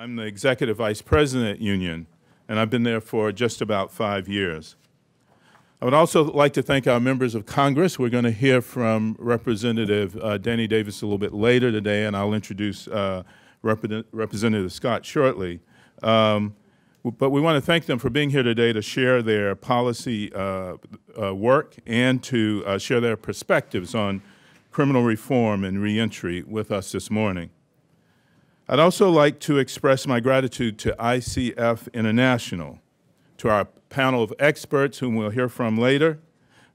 I'm the Executive Vice President at Union, and I've been there for just about 5 years. I would also like to thank our members of Congress. We're going to hear from Representative Danny Davis a little bit later today, and I'll introduce Representative Scott shortly. But we want to thank them for being here today to share their policy work and to share their perspectives on criminal reform and reentry with us this morning. I'd also like to express my gratitude to ICF International, to our panel of experts whom we'll hear from later,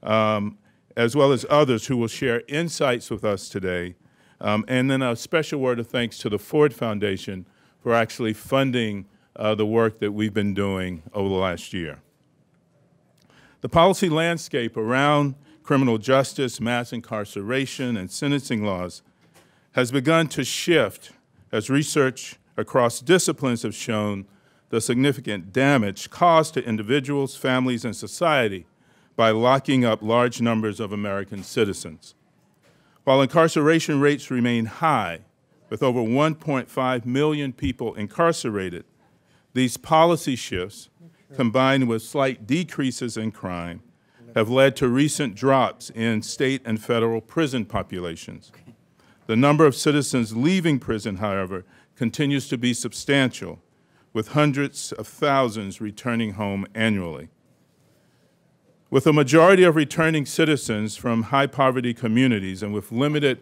as well as others who will share insights with us today. And then a special word of thanks to the Ford Foundation for actually funding the work that we've been doing over the last year. The policy landscape around criminal justice, mass incarceration, and sentencing laws has begun to shift as research across disciplines have shown the significant damage caused to individuals, families, and society by locking up large numbers of American citizens. While incarceration rates remain high, with over 1.5 million people incarcerated, these policy shifts, combined with slight decreases in crime, have led to recent drops in state and federal prison populations. The number of citizens leaving prison, however, continues to be substantial, with hundreds of thousands returning home annually. With a majority of returning citizens from high-poverty communities and with limited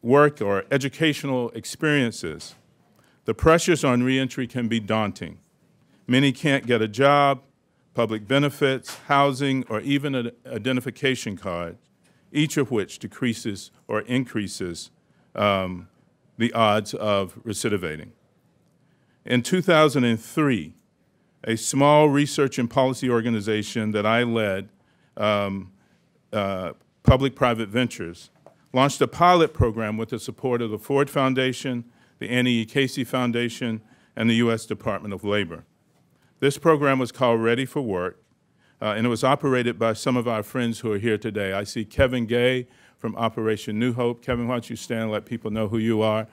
work or educational experiences, the pressures on reentry can be daunting. Many can't get a job, public benefits, housing, or even an identification card, each of which decreases or increases the odds of recidivating. In 2003, a small research and policy organization that I led, Public-Private Ventures, launched a pilot program with the support of the Ford Foundation, the Annie E. Casey Foundation, and the U.S. Department of Labor. This program was called Ready for Work, and it was operated by some of our friends who are here today. I see Kevin Gay from Operation New Hope. Kevin, why don't you stand and let people know who you are?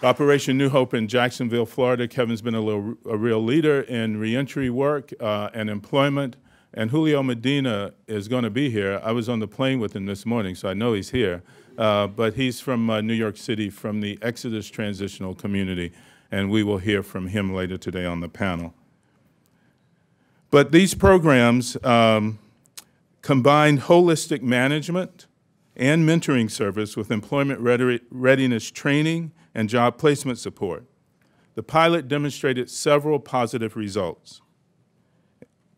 Operation New Hope in Jacksonville, Florida. Kevin's been a real leader in reentry work and employment. And Julio Medina is going to be here. I was on the plane with him this morning, so I know he's here. But he's from New York City, from the Exodus Transitional Community, and we will hear from him later today on the panel. But these programs combine holistic management and mentoring service with employment readiness training and job placement support. The pilot demonstrated several positive results.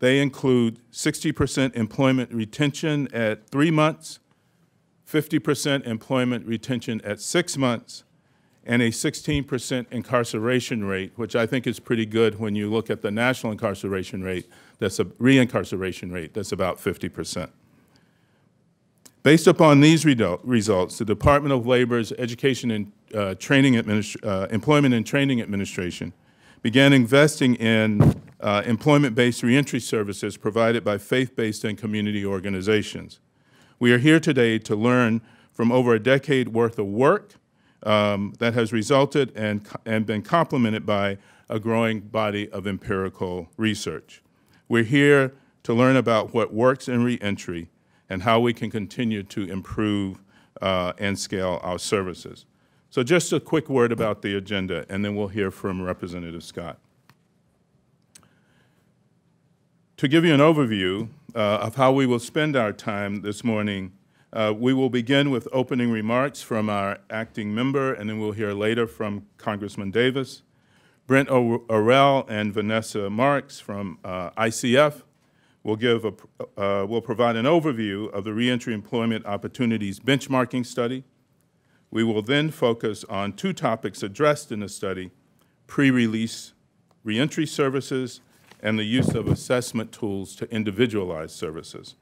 They include 60% employment retention at 3 months, 50% employment retention at 6 months, and a 16% incarceration rate, which I think is pretty good when you look at the national incarceration rate, that's a reincarceration rate, that's about 50%. Based upon these results, the Department of Labor's Education and Employment and Training Administration began investing in employment-based reentry services provided by faith-based and community organizations. We are here today to learn from over a decade worth of work that has resulted and been complemented by a growing body of empirical research. We're here to learn about what works in reentry and how we can continue to improve and scale our services. So just a quick word about the agenda, and then we'll hear from Representative Scott. To give you an overview of how we will spend our time this morning, we will begin with opening remarks from our acting member, and then we'll hear later from Congressman Davis. Brent Orrell and Vanessa Marks from ICF will provide an overview of the Reentry Employment Opportunities Benchmarking Study. We will then focus on 2 topics addressed in the study: pre-release reentry services and the use of assessment tools to individualize services.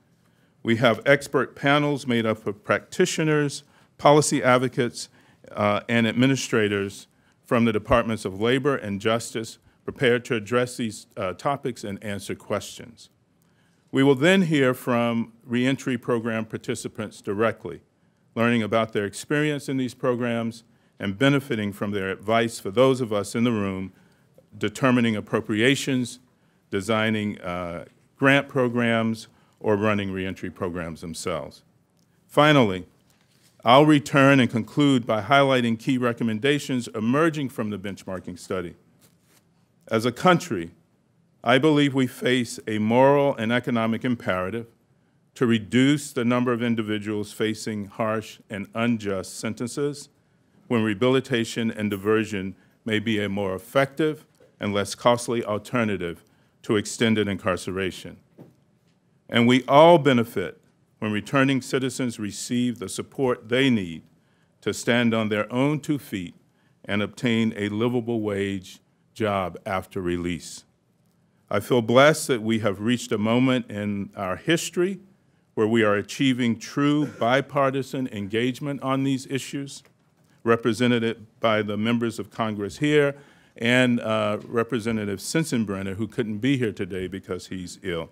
We have expert panels made up of practitioners, policy advocates, and administrators from the Departments of Labor and Justice prepared to address these topics and answer questions. We will then hear from reentry program participants directly. learning about their experience in these programs, and benefiting from their advice for those of us in the room determining appropriations, designing grant programs, or running reentry programs themselves. Finally, I'll return and conclude by highlighting key recommendations emerging from the benchmarking study. As a country, I believe we face a moral and economic imperative to reduce the number of individuals facing harsh and unjust sentences when rehabilitation and diversion may be a more effective and less costly alternative to extended incarceration. And we all benefit when returning citizens receive the support they need to stand on their own 2 feet and obtain a livable wage job after release. I feel blessed that we have reached a moment in our history where we are achieving true bipartisan engagement on these issues, represented by the members of Congress here and Representative Sensenbrenner, who couldn't be here today because he's ill.